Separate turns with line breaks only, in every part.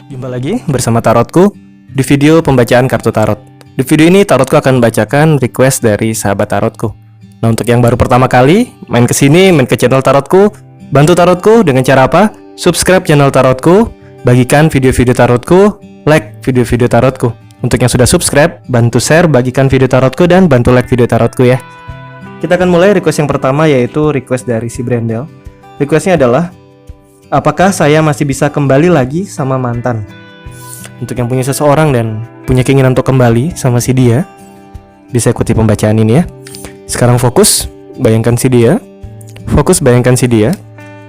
Jumpa lagi bersama Tarotku di video pembacaan kartu tarot. Di video ini Tarotku akan membacakan request dari sahabat Tarotku. Nah, untuk yang baru pertama kali main ke sini, main ke channel Tarotku, bantu Tarotku dengan cara apa? Subscribe channel Tarotku, bagikan video-video Tarotku, like video-video Tarotku. Untuk yang sudah subscribe, bantu share, bagikan video Tarotku, dan bantu like video Tarotku ya. Kita akan mulai request yang pertama, yaitu request dari si Brendel. Requestnya adalah, apakah saya masih bisa kembali lagi sama mantan? Untuk yang punya seseorang dan punya keinginan untuk kembali sama si dia, bisa ikuti pembacaan ini ya. Sekarang fokus, bayangkan si dia. Fokus, bayangkan si dia.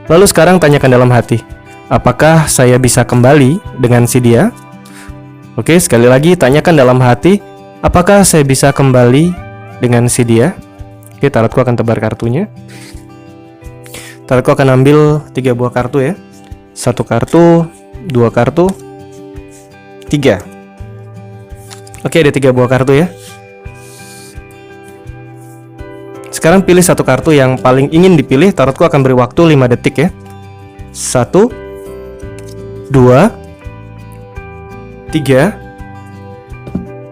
Lalu sekarang tanyakan dalam hati, apakah saya bisa kembali dengan si dia? Oke, sekali lagi tanyakan dalam hati, apakah saya bisa kembali dengan si dia? Oke, tarotku akan tebar kartunya. Tarotku akan ambil 3 buah kartu ya. 1 kartu, 2 kartu, 3. Oke, ada 3 buah kartu ya. Sekarang pilih 1 kartu yang paling ingin dipilih. Tarotku akan beri waktu 5 detik ya. 1, 2, 3,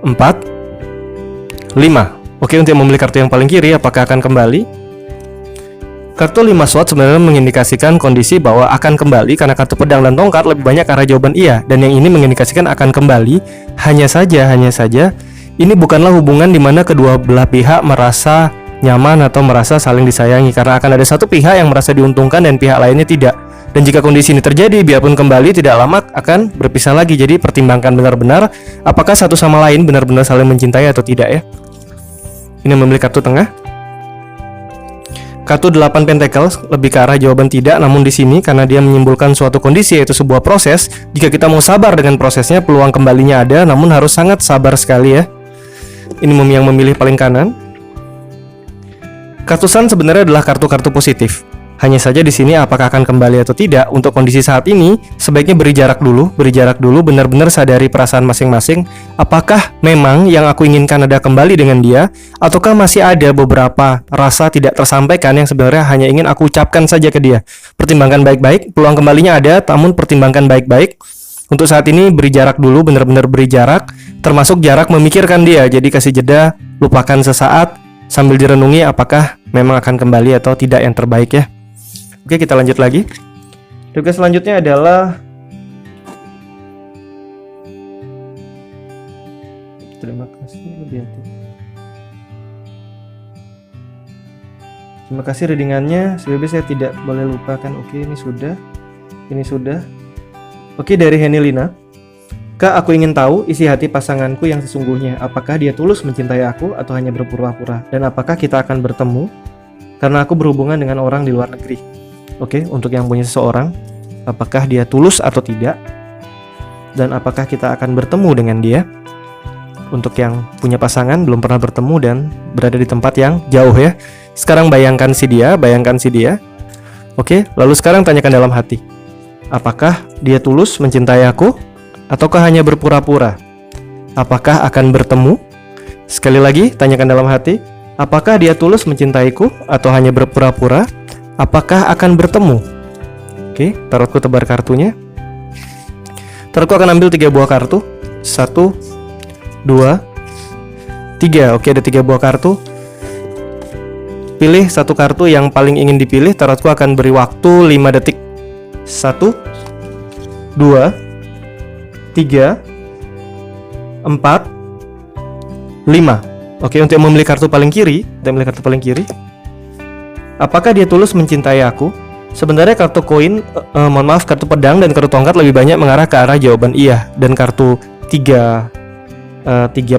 4, 5. Oke, untuk memilih kartu yang paling kiri, apakah akan kembali? Kartu 5 sword sebenarnya mengindikasikan kondisi bahwa akan kembali, karena kartu pedang dan tongkat lebih banyak arah jawaban iya, dan yang ini mengindikasikan akan kembali. Hanya saja ini bukanlah hubungan di mana kedua belah pihak merasa nyaman atau merasa saling disayangi, karena akan ada satu pihak yang merasa diuntungkan dan pihak lainnya tidak. Dan jika kondisi ini terjadi, biarpun kembali, tidak lama akan berpisah lagi. Jadi pertimbangkan benar-benar apakah satu sama lain benar-benar saling mencintai atau tidak ya. Ini memilih kartu tengah. Kartu 8 Pentacles lebih ke arah jawaban tidak, namun di sini karena dia menyimpulkan suatu kondisi, yaitu sebuah proses. Jika kita mau sabar dengan prosesnya, peluang kembalinya ada, namun harus sangat sabar sekali ya. Ini yang memilih paling kanan. Kartu Sun sebenarnya adalah kartu-kartu positif. Hanya saja di sini apakah akan kembali atau tidak. Untuk kondisi saat ini, sebaiknya beri jarak dulu, benar-benar sadari perasaan masing-masing. Apakah memang yang aku inginkan ada kembali dengan dia, ataukah masih ada beberapa rasa tidak tersampaikan yang sebenarnya hanya ingin aku ucapkan saja ke dia. Pertimbangkan baik-baik, peluang kembalinya ada, namun pertimbangkan baik-baik. Untuk saat ini beri jarak dulu, benar-benar beri jarak, termasuk jarak memikirkan dia. Jadi kasih jeda, lupakan sesaat, sambil direnungi apakah memang akan kembali atau tidak yang terbaik ya. Oke, kita lanjut lagi. Request selanjutnya adalah, terima kasih lebih hati. Terima kasih readingannya. Sebelumnya saya tidak boleh lupakan. Oke, ini sudah. Oke, dari Henilina. Kak, aku ingin tahu isi hati pasanganku yang sesungguhnya. Apakah dia tulus mencintai aku atau hanya berpura-pura? Dan apakah kita akan bertemu? Karena aku berhubungan dengan orang di luar negeri. Oke, untuk yang punya seseorang, apakah dia tulus atau tidak? Dan apakah kita akan bertemu dengan dia? Untuk yang punya pasangan, belum pernah bertemu dan berada di tempat yang jauh ya. Sekarang bayangkan si dia. Oke, lalu sekarang tanyakan dalam hati, apakah dia tulus mencintai aku ataukah hanya berpura-pura? Apakah akan bertemu? Sekali lagi, tanyakan dalam hati, apakah dia tulus mencintaiku atau hanya berpura-pura? Apakah akan bertemu? Oke, tarotku tebar kartunya. Tarotku akan ambil 3 buah kartu. 1, 2, 3. Oke, ada 3 buah kartu. Pilih 1 kartu yang paling ingin dipilih. Tarotku akan beri waktu 5 detik. 1, 2, 3, 4, 5. Oke, untuk memilih kartu paling kiri, apakah dia tulus mencintai aku? Sebenarnya kartu koin, kartu pedang dan kartu tongkat lebih banyak mengarah ke arah jawaban iya. Dan kartu 3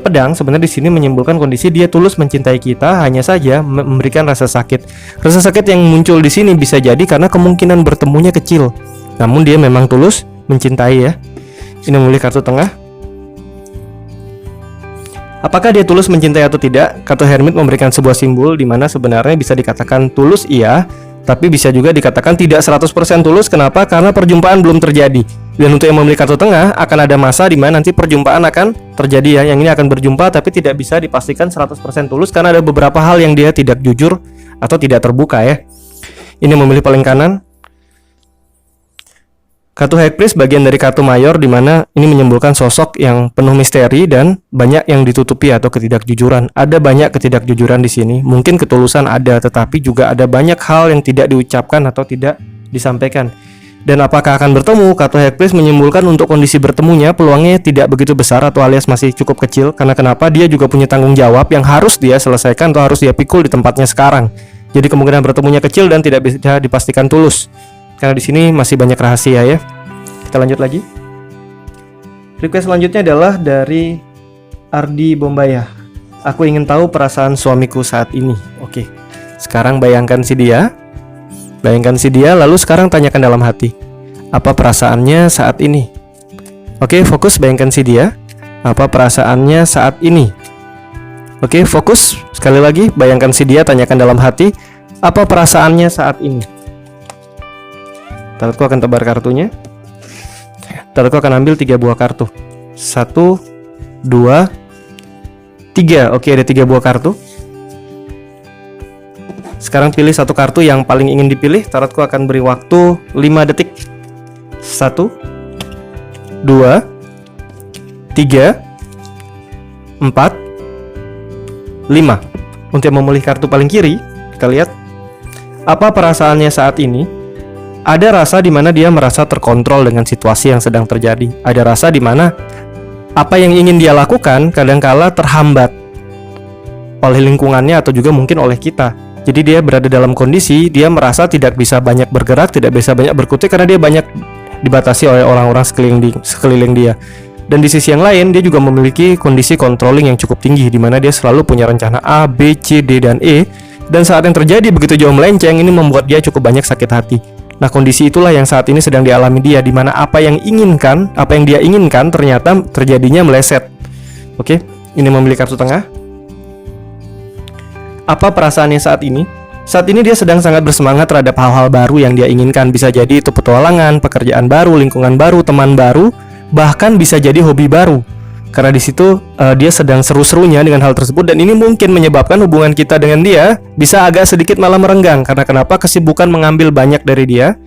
pedang sebenarnya di sini menyimpulkan kondisi dia tulus mencintai kita, hanya saja memberikan rasa sakit. Rasa sakit yang muncul di sini bisa jadi karena kemungkinan bertemunya kecil. Namun dia memang tulus mencintai ya. Ini memilih kartu tengah. Apakah dia tulus mencintai atau tidak? Kartu Hermit memberikan sebuah simbol di mana sebenarnya bisa dikatakan tulus iya, tapi bisa juga dikatakan tidak 100% tulus. Kenapa? Karena perjumpaan belum terjadi. Dan untuk yang memilih kartu tengah, akan ada masa di mana nanti perjumpaan akan terjadi ya. Yang ini akan berjumpa tapi tidak bisa dipastikan 100% tulus karena ada beberapa hal yang dia tidak jujur atau tidak terbuka ya. Ini memilih paling kanan. Kartu High Priest bagian dari kartu mayor, di mana ini menyimbolkan sosok yang penuh misteri dan banyak yang ditutupi atau ketidakjujuran. Ada banyak ketidakjujuran di sini. Mungkin ketulusan ada, tetapi juga ada banyak hal yang tidak diucapkan atau tidak disampaikan. Dan apakah akan bertemu? Kartu High Priest menyimbolkan untuk kondisi bertemunya peluangnya tidak begitu besar atau alias masih cukup kecil. Karena kenapa? Dia juga punya tanggung jawab yang harus dia selesaikan atau harus dia pikul di tempatnya sekarang. Jadi kemungkinan bertemunya kecil dan tidak bisa dipastikan tulus. Karena di sini masih banyak rahasia ya. Kita lanjut lagi. Request selanjutnya adalah dari Ardi Bombayah. Aku ingin tahu perasaan suamiku saat ini. Oke. Sekarang bayangkan si dia. Bayangkan si dia, lalu sekarang tanyakan dalam hati. Apa perasaannya saat ini? Oke, fokus, bayangkan si dia. Apa perasaannya saat ini? Oke, fokus. Sekali lagi, bayangkan si dia, tanyakan dalam hati. Apa perasaannya saat ini? Tarotku akan tebar kartunya. Tarotku akan ambil 3 buah kartu. 1, 2, 3. Oke, ada 3 buah kartu. Sekarang pilih satu kartu yang paling ingin dipilih. Tarotku akan beri waktu 5 detik. 1, 2, 3, 4, 5. Untuk memilih kartu paling kiri, kita lihat apa perasaannya saat ini. Ada rasa di mana dia merasa terkontrol dengan situasi yang sedang terjadi. Ada rasa di mana apa yang ingin dia lakukan kadangkala terhambat oleh lingkungannya atau juga mungkin oleh kita. Jadi dia berada dalam kondisi dia merasa tidak bisa banyak bergerak, tidak bisa banyak berkutik karena dia banyak dibatasi oleh orang-orang sekeliling dia. Dan di sisi yang lain dia juga memiliki kondisi controlling yang cukup tinggi, di mana dia selalu punya rencana A, B, C, D, dan E. Dan saat yang terjadi begitu jauh melenceng, ini membuat dia cukup banyak sakit hati. Nah, kondisi itulah yang saat ini sedang dialami dia, di mana apa yang dia inginkan ternyata terjadinya meleset. Oke, ini memilih kartu tengah. Apa perasaannya saat ini? Saat ini dia sedang sangat bersemangat terhadap hal-hal baru yang dia inginkan. Bisa jadi itu petualangan, pekerjaan baru, lingkungan baru, teman baru, bahkan bisa jadi hobi baru. Karena di situ dia sedang seru-serunya dengan hal tersebut, dan ini mungkin menyebabkan hubungan kita dengan dia bisa agak sedikit malah merenggang. Karena kenapa? Kesibukan mengambil banyak dari dia,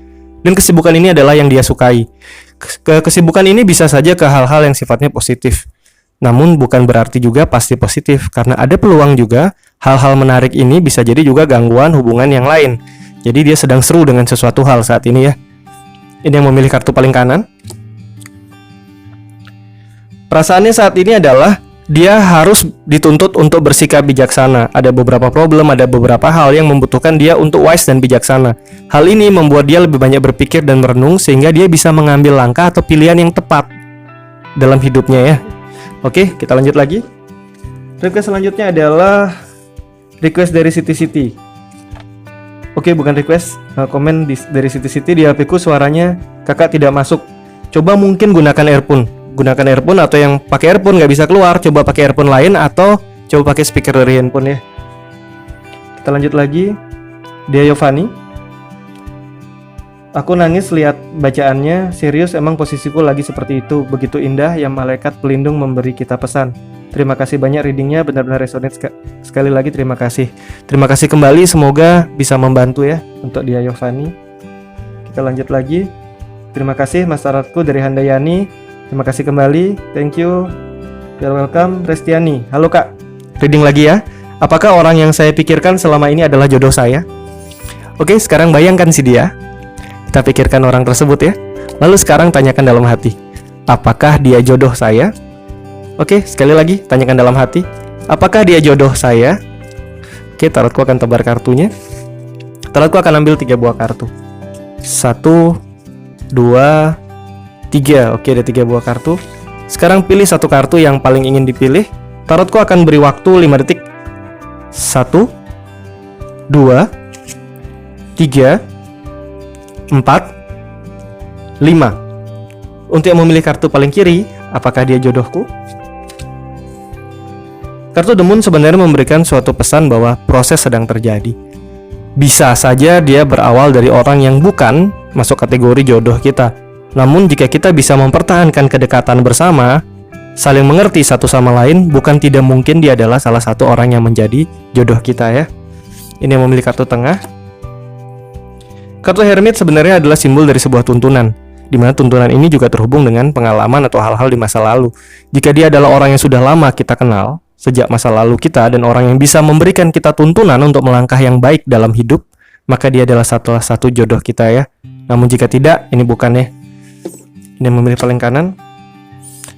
dan kesibukan ini adalah yang dia sukai. Kesibukan ini bisa saja ke hal-hal yang sifatnya positif. Namun bukan berarti juga pasti positif, karena ada peluang juga hal-hal menarik ini bisa jadi juga gangguan hubungan yang lain. Jadi dia sedang seru dengan sesuatu hal saat ini ya. Ini yang memilih kartu paling kanan. Perasaannya saat ini adalah dia harus dituntut untuk bersikap bijaksana. Ada beberapa problem, ada beberapa hal yang membutuhkan dia untuk wise dan bijaksana. Hal ini membuat dia lebih banyak berpikir dan merenung sehingga dia bisa mengambil langkah atau pilihan yang tepat dalam hidupnya ya. Oke, kita lanjut lagi. Request selanjutnya adalah request dari Siti. Oke, bukan request, komen dari Siti. Di HP ku suaranya kakak tidak masuk. Coba mungkin gunakan earphone. Gunakan earphone, atau yang pakai earphone nggak bisa keluar, coba pakai earphone lain atau coba pakai speaker dari handphone ya. Kita lanjut lagi. Dia Yovani. Aku nangis lihat bacaannya. Serius, emang posisiku lagi seperti itu. Begitu indah yang malaikat pelindung memberi kita pesan. Terima kasih banyak, readingnya benar-benar resonate. Sekali lagi terima kasih. Terima kasih kembali, semoga bisa membantu ya untuk dia Yovani. Kita lanjut lagi. Terima kasih Mas Tarotku dari Handayani. Terima kasih kembali, thank you. You're welcome. Restiani, halo kak. Reading lagi ya. Apakah orang yang saya pikirkan selama ini adalah jodoh saya? Oke, sekarang bayangkan si dia. Kita pikirkan orang tersebut ya. Lalu sekarang tanyakan dalam hati, apakah dia jodoh saya? Oke, sekali lagi tanyakan dalam hati, apakah dia jodoh saya? Oke, tarotku akan tebar kartunya. Tarotku akan ambil 3 buah kartu. 1, 2, 3. Oke, ada 3 buah kartu. Sekarang pilih satu kartu yang paling ingin dipilih. Tarotku akan beri waktu 5 detik. 1, 2, 3, 4, 5. Untuk yang memilih kartu paling kiri, apakah dia jodohku? Kartu The Moon sebenarnya memberikan suatu pesan bahwa proses sedang terjadi. Bisa saja dia berawal dari orang yang bukan masuk kategori jodoh kita. Namun jika kita bisa mempertahankan kedekatan bersama, saling mengerti satu sama lain, bukan tidak mungkin dia adalah salah satu orang yang menjadi jodoh kita ya. Ini yang memilih kartu tengah. Kartu Hermit sebenarnya adalah simbol dari sebuah tuntunan. di mana tuntunan ini juga terhubung dengan pengalaman atau hal-hal di masa lalu. Jika dia adalah orang yang sudah lama kita kenal, sejak masa lalu kita, dan orang yang bisa memberikan kita tuntunan untuk melangkah yang baik dalam hidup, maka dia adalah salah satu jodoh kita ya. Namun jika tidak, ini bukan ya. Ini memilih paling kanan.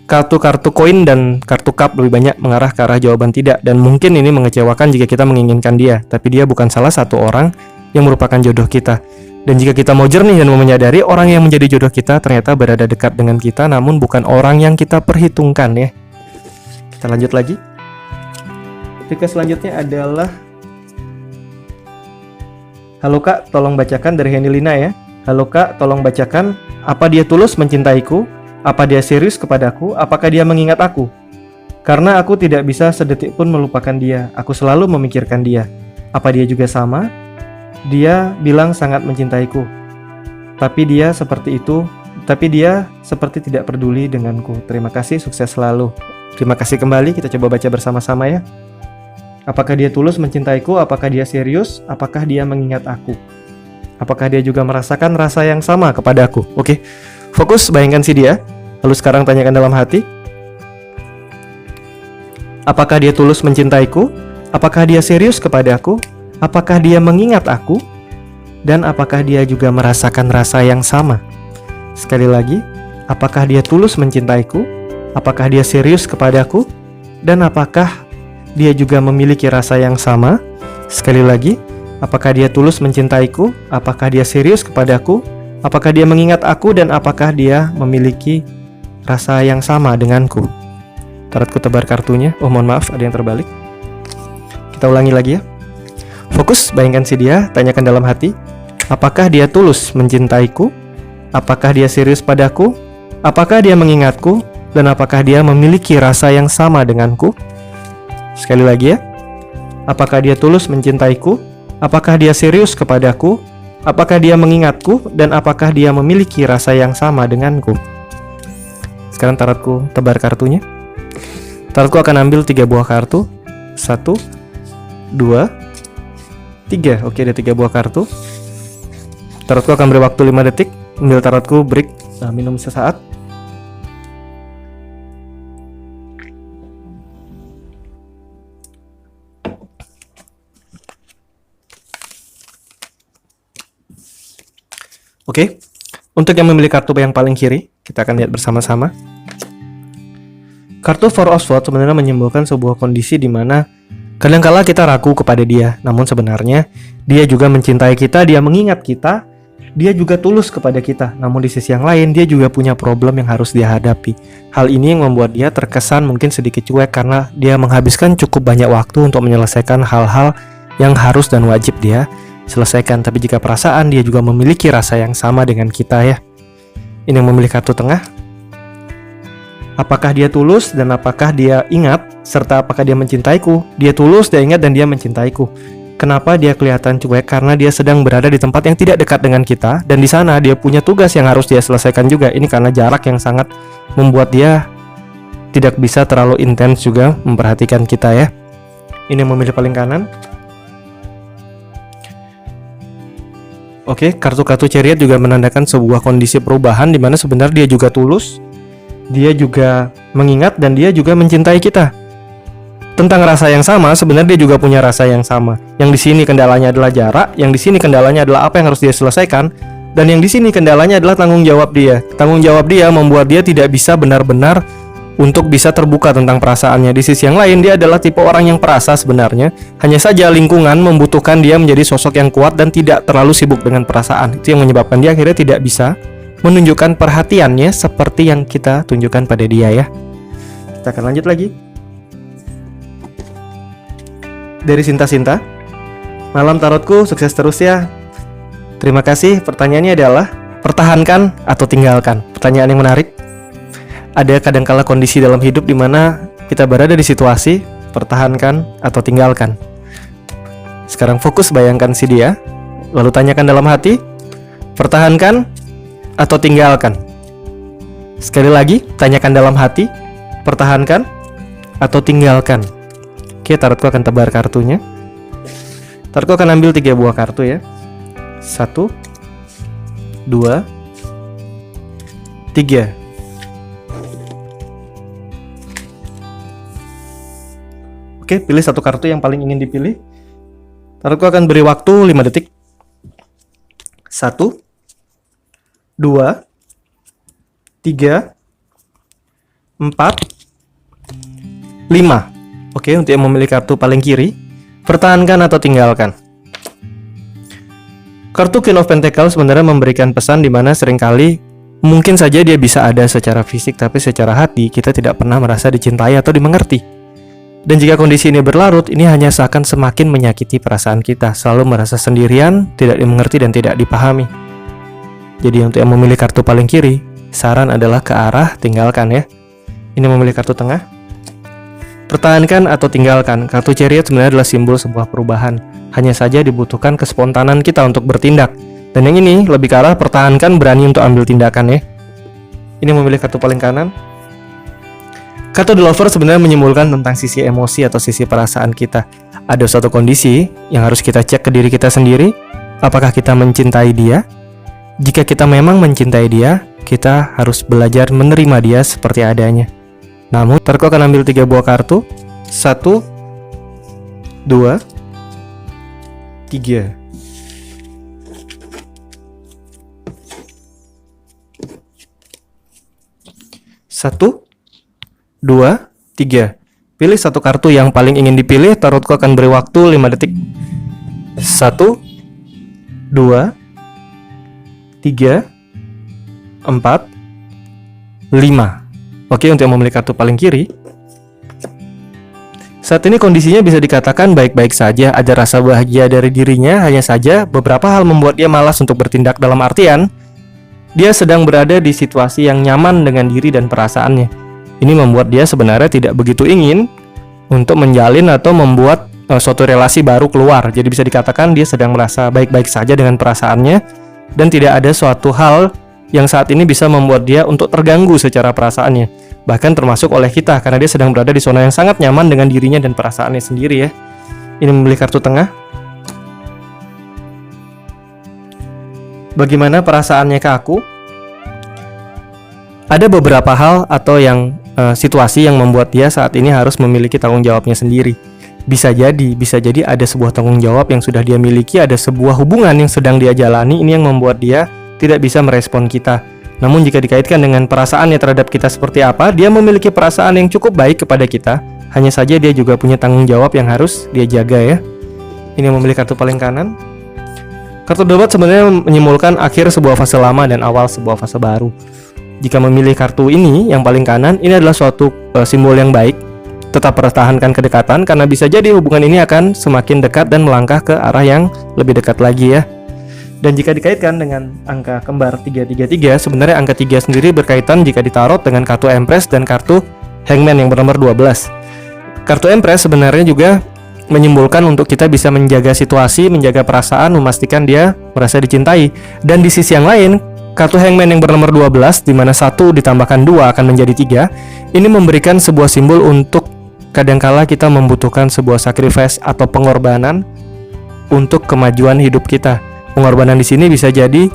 Kartu-kartu koin dan kartu cup lebih banyak mengarah ke arah jawaban tidak, dan mungkin ini mengecewakan jika kita menginginkan dia, tapi dia bukan salah satu orang yang merupakan jodoh kita. Dan jika kita mau jernih dan mau menyadari, orang yang menjadi jodoh kita ternyata berada dekat dengan kita, namun bukan orang yang kita perhitungkan ya. Kita lanjut lagi. Request selanjutnya adalah, halo Kak, tolong bacakan, dari Henny Lina ya. Halo Kak, tolong bacakan, apa dia tulus mencintaiku? Apa dia serius kepadaku? Apakah dia mengingat aku? Karena aku tidak bisa sedetik pun melupakan dia. Aku selalu memikirkan dia. Apa dia juga sama? Dia bilang sangat mencintaiku. Tapi dia seperti tidak peduli denganku. Terima kasih, sukses selalu. Terima kasih kembali, kita coba baca bersama-sama ya. Apakah dia tulus mencintaiku? Apakah dia serius? Apakah dia mengingat aku? Apakah dia juga merasakan rasa yang sama kepadaku? Oke, fokus, bayangkan si dia. Lalu sekarang tanyakan dalam hati. Apakah dia tulus mencintaiku? Apakah dia serius kepadaku? Apakah dia mengingat aku? Dan apakah dia juga merasakan rasa yang sama? Sekali lagi, apakah dia tulus mencintaiku? Apakah dia serius kepadaku? Dan apakah dia juga memiliki rasa yang sama? Sekali lagi, apakah dia tulus mencintaiku? Apakah dia serius kepadaku? Apakah dia mengingat aku? Dan apakah dia memiliki rasa yang sama denganku? Tarotku tebar kartunya. Oh, mohon maaf, ada yang terbalik. Kita ulangi lagi ya. Fokus, bayangkan si dia, tanyakan dalam hati. Apakah dia tulus mencintaiku? Apakah dia serius padaku? Apakah dia mengingatku? Dan apakah dia memiliki rasa yang sama denganku? Sekali lagi ya. Apakah dia tulus mencintaiku? Apakah dia serius kepadaku? Apakah dia mengingatku? Dan apakah dia memiliki rasa yang sama denganku? Sekarang tarotku tebar kartunya. Tarotku akan ambil 3 buah kartu. 1, 2, 3. Oke, ada 3 buah kartu. Tarotku akan beri waktu 5 detik. Ambil tarotku, break, minum sesaat. Oke, untuk yang memilih kartu yang paling kiri, kita akan lihat bersama-sama. Kartu Four of Swords sebenarnya menyimbolkan sebuah kondisi di mana kadangkala kita ragu kepada dia, namun sebenarnya dia juga mencintai kita, dia mengingat kita, dia juga tulus kepada kita. Namun di sisi yang lain, dia juga punya problem yang harus dia hadapi. Hal ini yang membuat dia terkesan mungkin sedikit cuek karena dia menghabiskan cukup banyak waktu untuk menyelesaikan hal-hal yang harus dan wajib dia selesaikan. Tapi jika perasaan, dia juga memiliki rasa yang sama dengan kita ya. Ini yang memilih kartu tengah. Apakah dia tulus dan apakah dia ingat, serta apakah dia mencintaiku? Dia tulus, dia ingat, dan dia mencintaiku. Kenapa dia kelihatan cuek? Karena dia sedang berada di tempat yang tidak dekat dengan kita, dan di sana dia punya tugas yang harus dia selesaikan juga. Ini karena jarak yang sangat membuat dia tidak bisa terlalu intens juga memperhatikan kita ya. Ini yang memilih paling kanan. Oke, kartu-kartu Chariot juga menandakan sebuah kondisi perubahan di mana sebenarnya dia juga tulus, dia juga mengingat, dan dia juga mencintai kita. Tentang rasa yang sama, sebenarnya dia juga punya rasa yang sama. Yang di sini kendalanya adalah jarak, yang di sini kendalanya adalah apa yang harus dia selesaikan, dan yang di sini kendalanya adalah tanggung jawab dia. Tanggung jawab dia membuat dia tidak bisa benar-benar untuk bisa terbuka tentang perasaannya. Di sisi yang lain, dia adalah tipe orang yang perasa sebenarnya. Hanya saja lingkungan membutuhkan dia menjadi sosok yang kuat dan tidak terlalu sibuk dengan perasaan. Itu yang menyebabkan dia akhirnya tidak bisa menunjukkan perhatiannya seperti yang kita tunjukkan pada dia ya. Kita akan lanjut lagi. Dari Sinta-Sinta, malam tarotku, sukses terus ya. Terima kasih. Pertanyaannya adalah, pertahankan atau tinggalkan? Pertanyaan yang menarik. Ada kadangkala kondisi dalam hidup di mana kita berada di situasi pertahankan atau tinggalkan. Sekarang fokus, bayangkan si dia, lalu tanyakan dalam hati, pertahankan atau tinggalkan? Sekali lagi, tanyakan dalam hati, pertahankan atau tinggalkan? Oke, tarotku akan tebar kartunya. Tarotku akan ambil 3 buah kartu ya. 1, 2, 3. Oke, pilih satu kartu yang paling ingin dipilih. Tarotku akan beri waktu 5 detik. 1, 2, 3, 4, 5. Oke, untuk yang memilih kartu paling kiri, pertahankan atau tinggalkan. Kartu Queen of Pentacles sebenarnya memberikan pesan di mana seringkali mungkin saja dia bisa ada secara fisik, tapi secara hati kita tidak pernah merasa dicintai atau dimengerti. Dan jika kondisi ini berlarut, ini hanya seakan semakin menyakiti perasaan kita, selalu merasa sendirian, tidak dimengerti dan tidak dipahami. Jadi untuk yang memilih kartu paling kiri, saran adalah ke arah tinggalkan ya. Ini memilih kartu tengah, pertahankan atau tinggalkan. Kartu Chariot sebenarnya adalah simbol sebuah perubahan. Hanya saja dibutuhkan kespontanan kita untuk bertindak. Dan yang ini lebih ke arah pertahankan, berani untuk ambil tindakan ya. Ini memilih kartu paling kanan. Kartu The Lover sebenarnya menyimpulkan tentang sisi emosi atau sisi perasaan kita. Ada suatu kondisi yang harus kita cek ke diri kita sendiri. Apakah kita mencintai dia? Jika kita memang mencintai dia, kita harus belajar menerima dia seperti adanya. Namun, tarotku akan ambil 3 buah kartu. 1, 2, 3. Satu, 2, 3. Pilih satu kartu yang paling ingin dipilih. Tarotku akan beri waktu 5 detik. 1, 2, 3, 4, 5. Oke, untuk yang memilih kartu paling kiri, saat ini kondisinya bisa dikatakan baik-baik saja. Ada rasa bahagia dari dirinya, hanya saja beberapa hal membuat dia malas untuk bertindak. Dalam artian, dia sedang berada di situasi yang nyaman dengan diri dan perasaannya. Ini membuat dia sebenarnya tidak begitu ingin untuk menjalin atau membuat suatu relasi baru keluar. Jadi bisa dikatakan dia sedang merasa baik-baik saja dengan perasaannya, dan tidak ada suatu hal yang saat ini bisa membuat dia untuk terganggu secara perasaannya. Bahkan termasuk oleh kita, karena dia sedang berada di zona yang sangat nyaman dengan dirinya dan perasaannya sendiri ya. Ini memilih kartu tengah. Bagaimana perasaannya ke aku? Ada beberapa hal atau situasi yang membuat dia saat ini harus memiliki tanggung jawabnya sendiri. Bisa jadi ada sebuah tanggung jawab yang sudah dia miliki, ada sebuah hubungan yang sedang dia jalani. Ini yang membuat dia tidak bisa merespon kita. Namun jika dikaitkan dengan perasaannya terhadap kita seperti apa, dia memiliki perasaan yang cukup baik kepada kita. Hanya saja dia juga punya tanggung jawab yang harus dia jaga ya. Ini memilih kartu paling kanan. Kartu Debat sebenarnya menyimpulkan akhir sebuah fase lama dan awal sebuah fase baru. Jika memilih kartu ini yang paling kanan, ini adalah suatu simbol yang baik. Tetap pertahankan kedekatan, karena bisa jadi hubungan ini akan semakin dekat dan melangkah ke arah yang lebih dekat lagi ya. Dan jika dikaitkan dengan angka kembar 333, sebenarnya angka 3 sendiri berkaitan jika ditarot dengan kartu Empress dan kartu Hangman yang bernomor 12. Kartu Empress sebenarnya juga menyimbolkan untuk kita bisa menjaga situasi, menjaga perasaan, memastikan dia merasa dicintai. Dan di sisi yang lain, kartu Hangman yang bernomor 12, di mana 1 ditambahkan 2 akan menjadi 3. Ini memberikan sebuah simbol untuk kadangkala kita membutuhkan sebuah sacrifice atau pengorbanan untuk kemajuan hidup kita. Pengorbanan di sini bisa jadi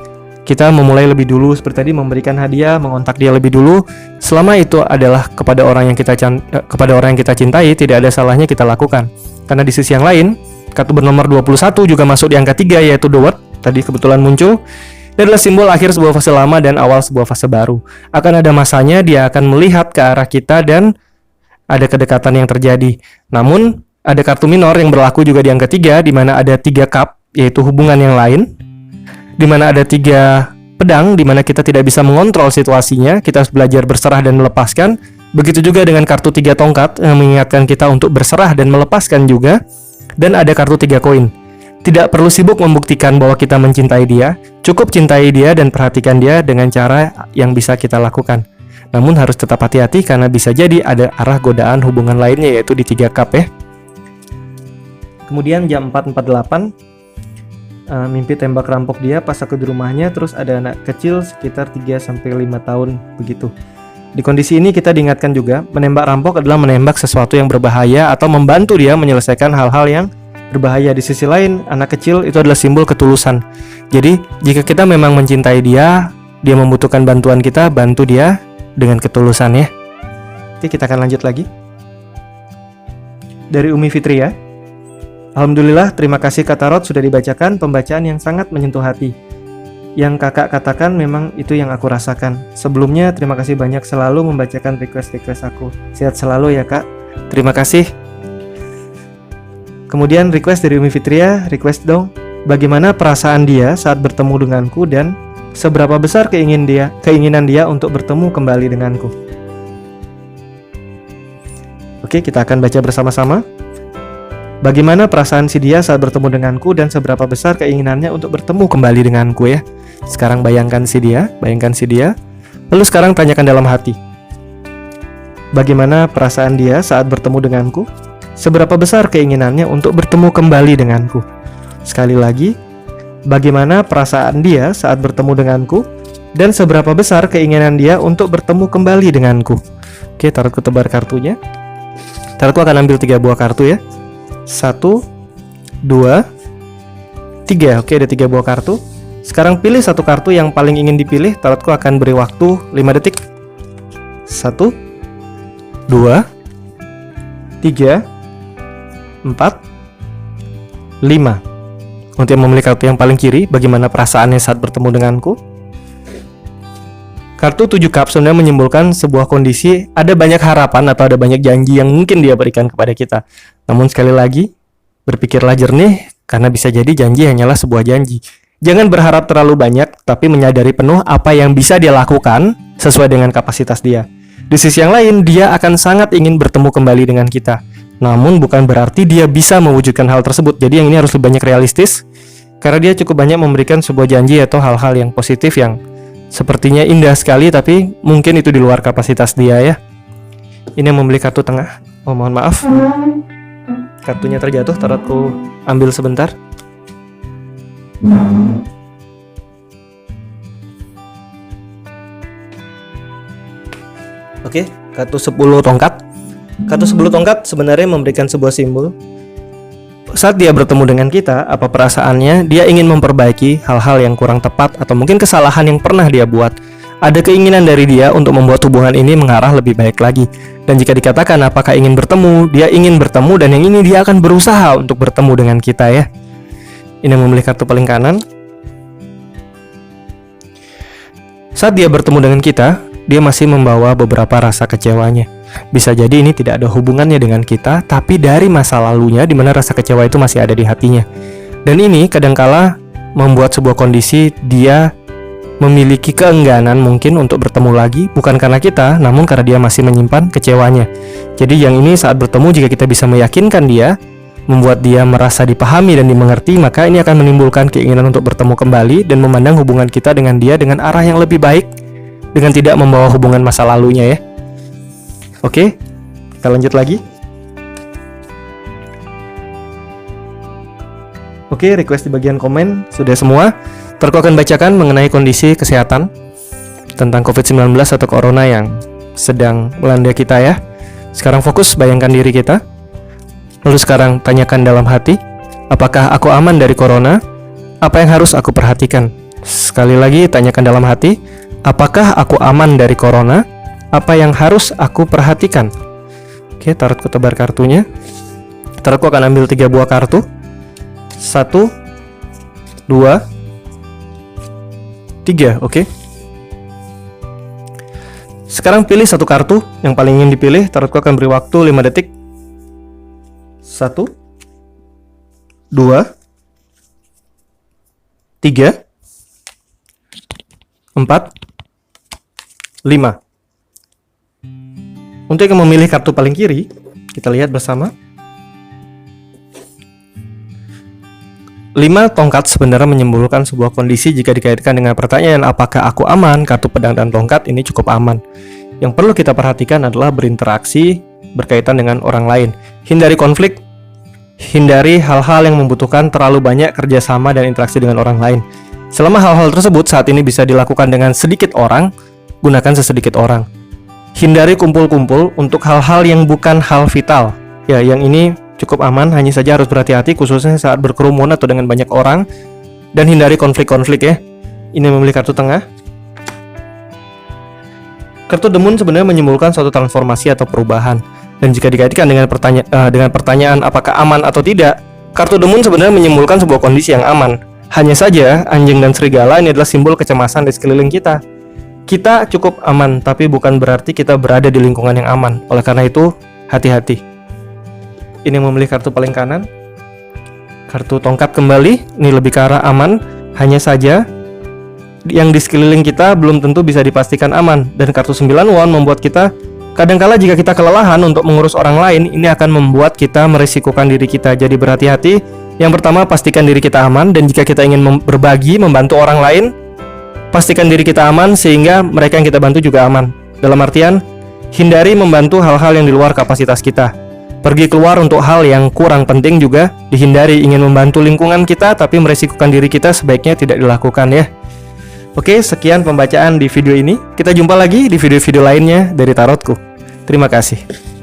kita memulai lebih dulu, seperti tadi memberikan hadiah, mengontak dia lebih dulu. Selama itu adalah kepada orang yang kita cintai, tidak ada salahnya kita lakukan. Karena di sisi yang lain, kartu bernomor 21 juga masuk di angka 3, yaitu The World. Tadi kebetulan muncul. Dia adalah simbol akhir sebuah fase lama dan awal sebuah fase baru. Akan ada masanya dia akan melihat ke arah kita dan ada kedekatan yang terjadi. Namun, ada kartu minor yang berlaku juga di angka 3, di mana ada 3 cup, yaitu hubungan yang lain. Di mana ada 3 pedang, di mana kita tidak bisa mengontrol situasinya, kita harus belajar berserah dan melepaskan. Begitu juga dengan kartu 3 tongkat yang mengingatkan kita untuk berserah dan melepaskan juga. Dan ada kartu 3 koin. Tidak perlu sibuk membuktikan bahwa kita mencintai dia, cukup cintai dia dan perhatikan dia dengan cara yang bisa kita lakukan. Namun harus tetap hati-hati karena bisa jadi ada arah godaan hubungan lainnya, yaitu di 3 cup ya. Kemudian jam 4.48, mimpi tembak rampok dia pas aku di rumahnya, terus ada anak kecil sekitar 3-5 tahun begitu. Di kondisi ini kita diingatkan juga, menembak rampok adalah menembak sesuatu yang berbahaya atau membantu dia menyelesaikan hal-hal yang berbahaya. Di sisi lain, anak kecil itu adalah simbol ketulusan. Jadi, jika kita memang mencintai dia, dia membutuhkan bantuan kita, bantu dia dengan ketulusan ya. Oke, kita akan lanjut lagi. Dari Umi Fitria. Alhamdulillah, terima kasih Kak Tarot sudah dibacakan pembacaan yang sangat menyentuh hati. Yang kakak katakan memang itu yang aku rasakan. Sebelumnya terima kasih banyak selalu membacakan request-request aku. Sehat selalu ya Kak. Terima kasih. Kemudian request dari Umi Fitria, request dong, bagaimana perasaan dia saat bertemu denganku dan seberapa besar keinginan dia untuk bertemu kembali denganku. Oke, kita akan baca bersama-sama. Bagaimana perasaan si dia saat bertemu denganku dan seberapa besar keinginannya untuk bertemu kembali denganku ya. Sekarang bayangkan si dia. Lalu sekarang tanyakan dalam hati. Bagaimana perasaan dia saat bertemu denganku? Seberapa besar keinginannya untuk bertemu kembali denganku? Sekali lagi, bagaimana perasaan dia saat bertemu denganku? Dan seberapa besar keinginan dia untuk bertemu kembali denganku? Oke, tarotku tebar kartunya. Tarotku akan ambil 3 buah kartu ya. 1, 2, 3. Oke, ada 3 buah kartu. Sekarang pilih satu kartu yang paling ingin dipilih. Tarotku akan beri waktu 5 detik. 1, 2, 3, 4, 5. Untuk yang memilih kartu yang paling kiri, bagaimana perasaannya saat bertemu denganku? Kartu 7 cup sebenarnya menyimbolkan sebuah kondisi ada banyak harapan atau ada banyak janji yang mungkin dia berikan kepada kita. Namun sekali lagi, berpikirlah jernih karena bisa jadi janji hanyalah sebuah janji. Jangan berharap terlalu banyak, tapi menyadari penuh apa yang bisa dia lakukan sesuai dengan kapasitas dia. Di sisi yang lain, dia akan sangat ingin bertemu kembali dengan kita. Namun bukan berarti dia bisa mewujudkan hal tersebut. Jadi yang ini harus lebih banyak realistis, karena dia cukup banyak memberikan sebuah janji atau hal-hal yang positif yang sepertinya indah sekali, tapi mungkin itu di luar kapasitas dia ya. Ini yang membeli kartu tengah. Oh, mohon maaf, kartunya terjatuh. Tarotku ambil sebentar. Oke, kartu 10 tongkat. Kartu 10 tongkat sebenarnya memberikan sebuah simbol. Saat dia bertemu dengan kita, apa perasaannya? Dia ingin memperbaiki hal-hal yang kurang tepat atau mungkin kesalahan yang pernah dia buat. Ada keinginan dari dia untuk membuat hubungan ini mengarah lebih baik lagi. Dan jika dikatakan apakah ingin bertemu, dia ingin bertemu dan yang ini dia akan berusaha untuk bertemu dengan kita ya. Ini memilih kartu paling kanan. Saat dia bertemu dengan kita, dia masih membawa beberapa rasa kecewanya. Bisa jadi ini tidak ada hubungannya dengan kita, tapi dari masa lalunya di mana rasa kecewa itu masih ada di hatinya. Dan ini kadangkala membuat sebuah kondisi dia memiliki keengganan mungkin untuk bertemu lagi, bukan karena kita, namun karena dia masih menyimpan kecewanya. Jadi yang ini saat bertemu, jika kita bisa meyakinkan dia, membuat dia merasa dipahami dan dimengerti, maka ini akan menimbulkan keinginan untuk bertemu kembali dan memandang hubungan kita dengan dia dengan arah yang lebih baik, dengan tidak membawa hubungan masa lalunya ya. Oke, kita lanjut lagi. Oke, request di bagian komen sudah semua. Aku akan bacakan mengenai kondisi kesehatan tentang COVID-19 atau Corona yang sedang melanda kita ya. Sekarang fokus bayangkan diri kita. Lalu sekarang tanyakan dalam hati, apakah aku aman dari Corona? Apa yang harus aku perhatikan? Sekali lagi tanyakan dalam hati, apakah aku aman dari Corona? Apa yang harus aku perhatikan? Oke, tarotku tebar kartunya. Tarotku akan ambil 3 buah kartu. 1, 2, 3. Oke. Sekarang pilih satu kartu yang paling ingin dipilih. Tarotku akan beri waktu 5 detik. 1, 2, 3, 4, 5. Untuk yang memilih kartu paling kiri, kita lihat bersama. 5 tongkat sebenarnya menyimbolkan sebuah kondisi jika dikaitkan dengan pertanyaan apakah aku aman. Kartu pedang dan tongkat ini cukup aman. Yang perlu kita perhatikan adalah berinteraksi berkaitan dengan orang lain. Hindari konflik, hindari hal-hal yang membutuhkan terlalu banyak kerjasama dan interaksi dengan orang lain. Selama hal-hal tersebut saat ini bisa dilakukan dengan sedikit orang, gunakan sesedikit orang. Hindari kumpul-kumpul untuk hal-hal yang bukan hal vital. Ya, yang ini cukup aman, hanya saja harus berhati-hati khususnya saat berkerumun atau dengan banyak orang. Dan hindari konflik-konflik ya. Ini memilih kartu tengah. Kartu The Moon sebenarnya menyimbolkan suatu transformasi atau perubahan. Dan jika dikaitkan dengan pertanyaan apakah aman atau tidak, kartu The Moon sebenarnya menyimbolkan sebuah kondisi yang aman. Hanya saja, anjing dan serigala ini adalah simbol kecemasan di sekeliling kita. Kita cukup aman, tapi bukan berarti kita berada di lingkungan yang aman. Oleh karena itu, hati-hati. Ini memilih kartu paling kanan. Kartu tongkat kembali, ini lebih ke arah aman. Hanya saja, yang di sekeliling kita belum tentu bisa dipastikan aman. Dan kartu 9 won membuat kita, kadangkala jika kita kelelahan untuk mengurus orang lain, ini akan membuat kita merisikokan diri kita. Jadi berhati-hati. Yang pertama, pastikan diri kita aman. Dan jika kita ingin berbagi, membantu orang lain, pastikan diri kita aman sehingga mereka yang kita bantu juga aman. Dalam artian, hindari membantu hal-hal yang di luar kapasitas kita. Pergi keluar untuk hal yang kurang penting juga dihindari. Ingin membantu lingkungan kita tapi meresikokan diri kita sebaiknya tidak dilakukan ya. Oke, sekian pembacaan di video ini. Kita jumpa lagi di video-video lainnya dari Tarotku. Terima kasih.